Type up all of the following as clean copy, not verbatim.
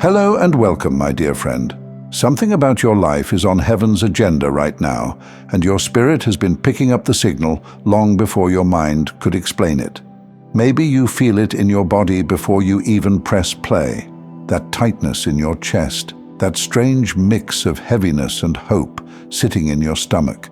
Hello and welcome, my dear friend. Something about your life is on heaven's agenda right now, and your spirit has been picking up the signal long before your mind could explain it. Maybe you feel it in your body before you even press play. That tightness in your chest, that strange mix of heaviness and hope sitting in your stomach.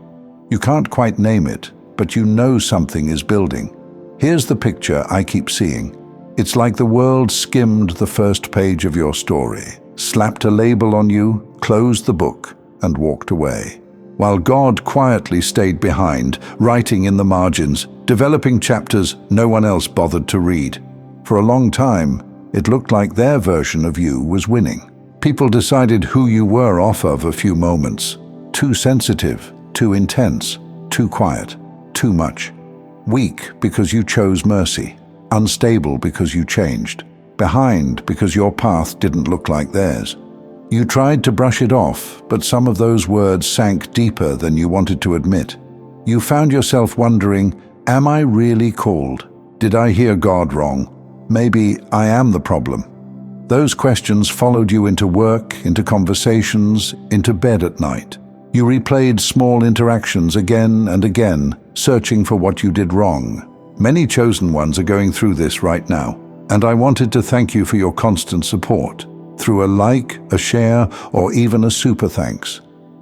You can't quite name it, but you know something is building. Here's the picture I keep seeing. It's like the world skimmed the first page of your story, slapped a label on you, closed the book, and walked away. While God quietly stayed behind, writing in the margins, developing chapters no one else bothered to read. For a long time, it looked like their version of you was winning. People decided who you were off of a few moments. Too sensitive, too intense, too quiet, too much. Weak because you chose mercy. Unstable because you changed, behind because your path didn't look like theirs. You tried to brush it off, but some of those words sank deeper than you wanted to admit. You found yourself wondering, am I really called? Did I hear God wrong? Maybe I am the problem. Those questions followed you into work, into conversations, into bed at night. You replayed small interactions again and again, searching for what you did wrong. Many chosen ones are going through this right now, and I wanted to thank you for your constant support. Through a like, a share, or even a super thanks.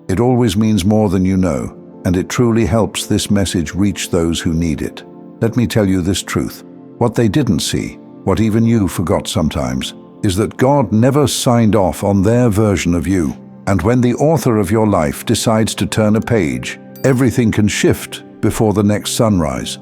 It always means more than you know, and it truly helps this message reach those who need it. Let me tell you this truth. What they didn't see, what even you forgot sometimes, is that God never signed off on their version of you. And when the author of your life decides to turn a page, everything can shift before the next sunrise.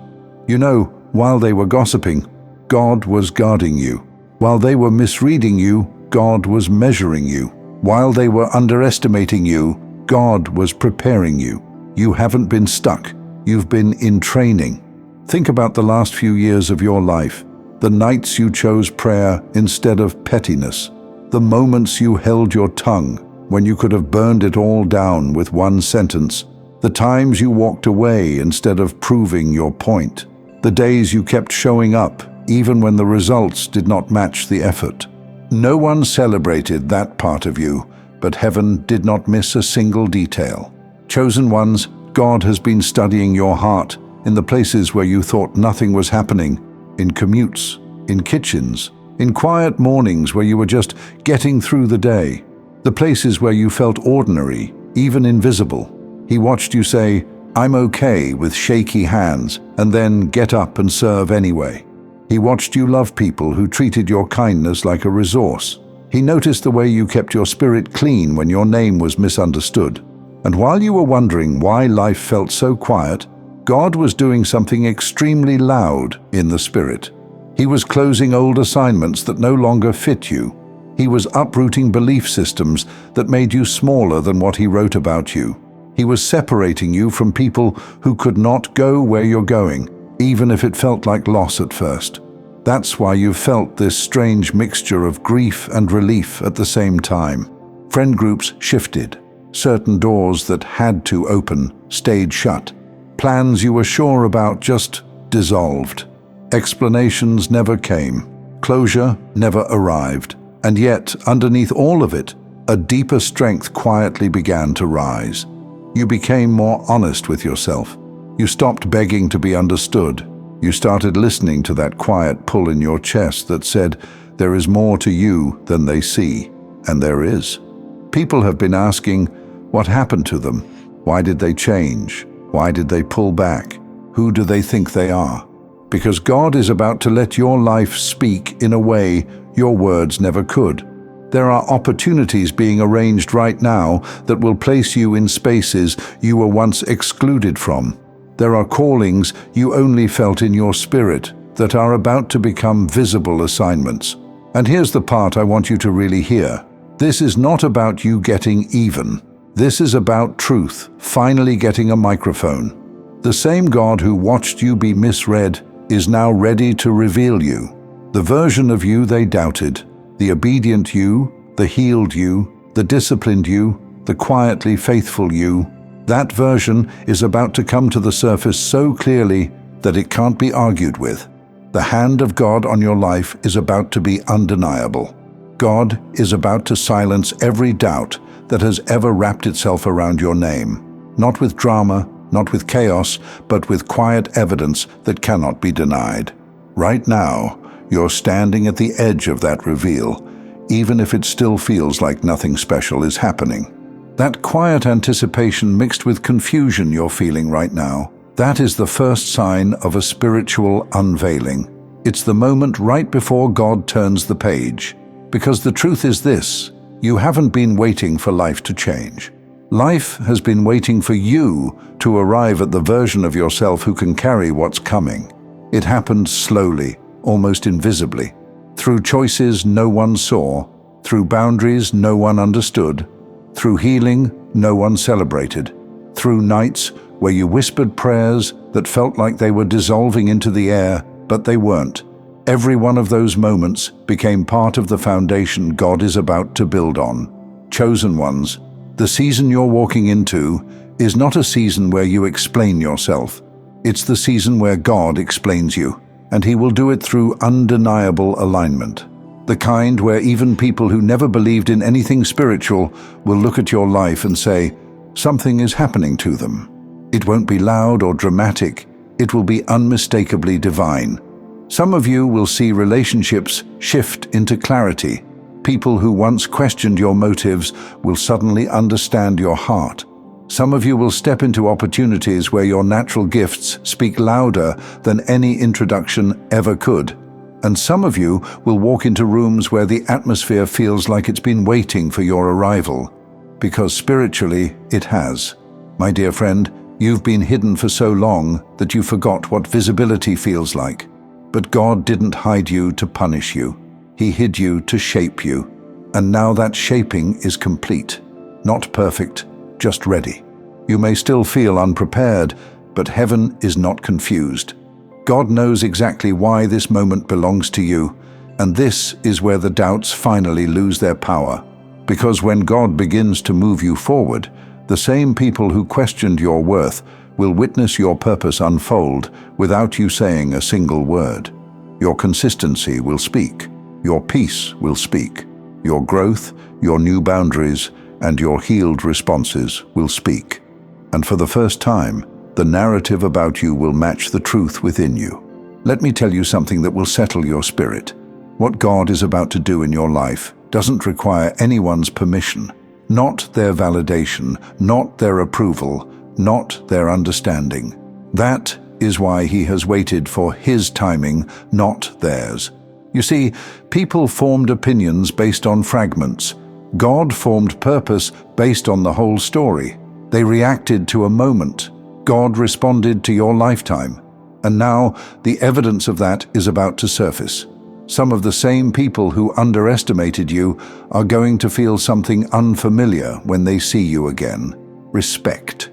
You know, while they were gossiping, God was guarding you. While they were misreading you, God was measuring you. While they were underestimating you, God was preparing you. You haven't been stuck. You've been in training. Think about the last few years of your life, the nights you chose prayer instead of pettiness, the moments you held your tongue when you could have burned it all down with one sentence, the times you walked away instead of proving your point. The days you kept showing up, even when the results did not match the effort. No one celebrated that part of you, but heaven did not miss a single detail. Chosen ones, God has been studying your heart in the places where you thought nothing was happening, in commutes, in kitchens, in quiet mornings where you were just getting through the day, the places where you felt ordinary, even invisible. He watched you say, I'm okay with shaky hands, and then get up and serve anyway. He watched you love people who treated your kindness like a resource. He noticed the way you kept your spirit clean when your name was misunderstood. And while you were wondering why life felt so quiet, God was doing something extremely loud in the spirit. He was closing old assignments that no longer fit you. He was uprooting belief systems that made you smaller than what he wrote about you. He was separating you from people who could not go where you're going, even if it felt like loss at first. That's why you felt this strange mixture of grief and relief at the same time. Friend groups shifted. Certain doors that had to open stayed shut. Plans you were sure about just dissolved. Explanations never came. Closure never arrived. And yet, underneath all of it, a deeper strength quietly began to rise. You became more honest with yourself. You stopped begging to be understood. You started listening to that quiet pull in your chest that said, there is more to you than they see. And there is. People have been asking, what happened to them? Why did they change? Why did they pull back? Who do they think they are? Because God is about to let your life speak in a way your words never could. There are opportunities being arranged right now that will place you in spaces you were once excluded from. There are callings you only felt in your spirit that are about to become visible assignments. And here's the part I want you to really hear. This is not about you getting even. This is about truth finally getting a microphone. The same God who watched you be misread is now ready to reveal you. The version of you they doubted, the obedient you, the healed you, the disciplined you, the quietly faithful you, that version is about to come to the surface so clearly that it can't be argued with. The hand of God on your life is about to be undeniable. God is about to silence every doubt that has ever wrapped itself around your name, not with drama, not with chaos, but with quiet evidence that cannot be denied. Right now, you're standing at the edge of that reveal, even if it still feels like nothing special is happening. That quiet anticipation mixed with confusion you're feeling right now, that is the first sign of a spiritual unveiling. It's the moment right before God turns the page. Because the truth is this, you haven't been waiting for life to change. Life has been waiting for you to arrive at the version of yourself who can carry what's coming. It happened slowly, almost invisibly, through choices no one saw, through boundaries no one understood, through healing no one celebrated, through nights where you whispered prayers that felt like they were dissolving into the air, but they weren't. Every one of those moments became part of the foundation God is about to build on. Chosen ones, the season you're walking into is not a season where you explain yourself. It's the season where God explains you, and He will do it through undeniable alignment. The kind where even people who never believed in anything spiritual will look at your life and say, something is happening to them. It won't be loud or dramatic, it will be unmistakably divine. Some of you will see relationships shift into clarity. People who once questioned your motives will suddenly understand your heart. Some of you will step into opportunities where your natural gifts speak louder than any introduction ever could. And some of you will walk into rooms where the atmosphere feels like it's been waiting for your arrival. Because spiritually, it has. My dear friend, you've been hidden for so long that you forgot what visibility feels like. But God didn't hide you to punish you. He hid you to shape you. And now that shaping is complete. Not perfect, just ready. You may still feel unprepared, but heaven is not confused. God knows exactly why this moment belongs to you, and this is where the doubts finally lose their power. Because when God begins to move you forward, the same people who questioned your worth will witness your purpose unfold without you saying a single word. Your consistency will speak. Your peace will speak. Your growth, your new boundaries, and your healed responses will speak. And for the first time, the narrative about you will match the truth within you. Let me tell you something that will settle your spirit. What God is about to do in your life doesn't require anyone's permission, not their validation, not their approval, not their understanding. That is why He has waited for His timing, not theirs. You see, people formed opinions based on fragments. God formed purpose based on the whole story. They reacted to a moment. God responded to your lifetime. And now the evidence of that is about to surface. Some of the same people who underestimated you are going to feel something unfamiliar when they see you again. Respect.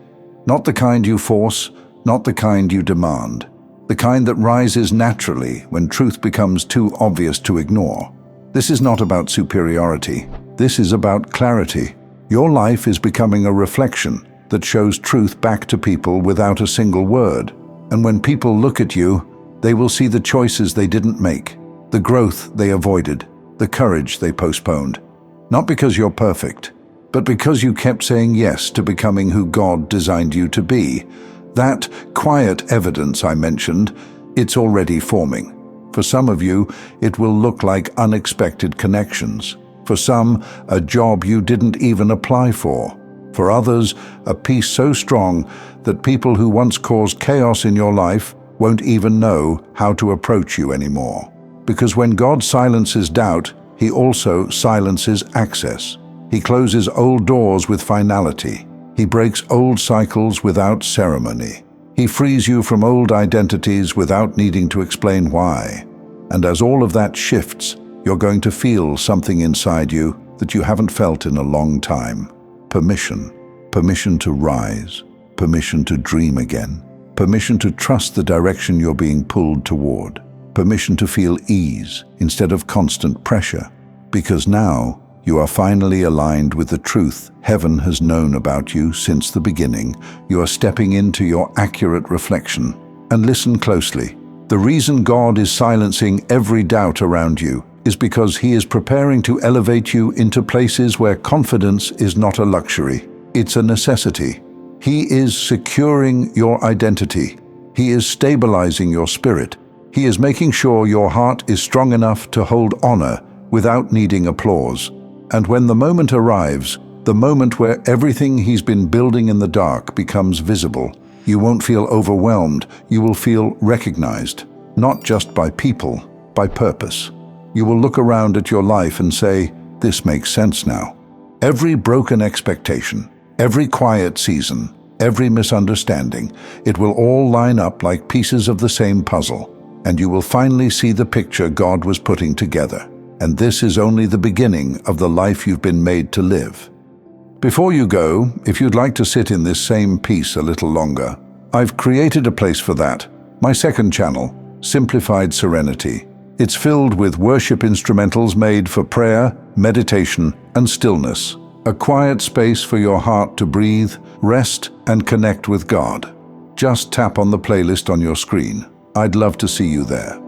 Not the kind you force, not the kind you demand. The kind that rises naturally when truth becomes too obvious to ignore. This is not about superiority. This is about clarity. Your life is becoming a reflection that shows truth back to people without a single word. And when people look at you, they will see the choices they didn't make, the growth they avoided, the courage they postponed. Not because you're perfect, but because you kept saying yes to becoming who God designed you to be. That quiet evidence I mentioned, it's already forming. For some of you, it will look like unexpected connections. For some, a job you didn't even apply for. For others, a peace so strong that people who once caused chaos in your life won't even know how to approach you anymore. Because when God silences doubt, He also silences access. He closes old doors with finality. He breaks old cycles without ceremony. He frees you from old identities without needing to explain why. And as all of that shifts, you're going to feel something inside you that you haven't felt in a long time. Permission. Permission to rise. Permission to dream again. Permission to trust the direction you're being pulled toward. Permission to feel ease instead of constant pressure. Because now, you are finally aligned with the truth heaven has known about you since the beginning. You are stepping into your accurate reflection. And listen closely. The reason God is silencing every doubt around you is because He is preparing to elevate you into places where confidence is not a luxury, it's a necessity. He is securing your identity. He is stabilizing your spirit. He is making sure your heart is strong enough to hold honor without needing applause. And when the moment arrives, the moment where everything He's been building in the dark becomes visible, you won't feel overwhelmed, you will feel recognized, not just by people, by purpose. You will look around at your life and say, "This makes sense now." Every broken expectation, every quiet season, every misunderstanding, it will all line up like pieces of the same puzzle, and you will finally see the picture God was putting together. And this is only the beginning of the life you've been made to live. Before you go, if you'd like to sit in this same peace a little longer, I've created a place for that. My second channel, Simplified Serenity. It's filled with worship instrumentals made for prayer, meditation, and stillness. A quiet space for your heart to breathe, rest, and connect with God. Just tap on the playlist on your screen. I'd love to see you there.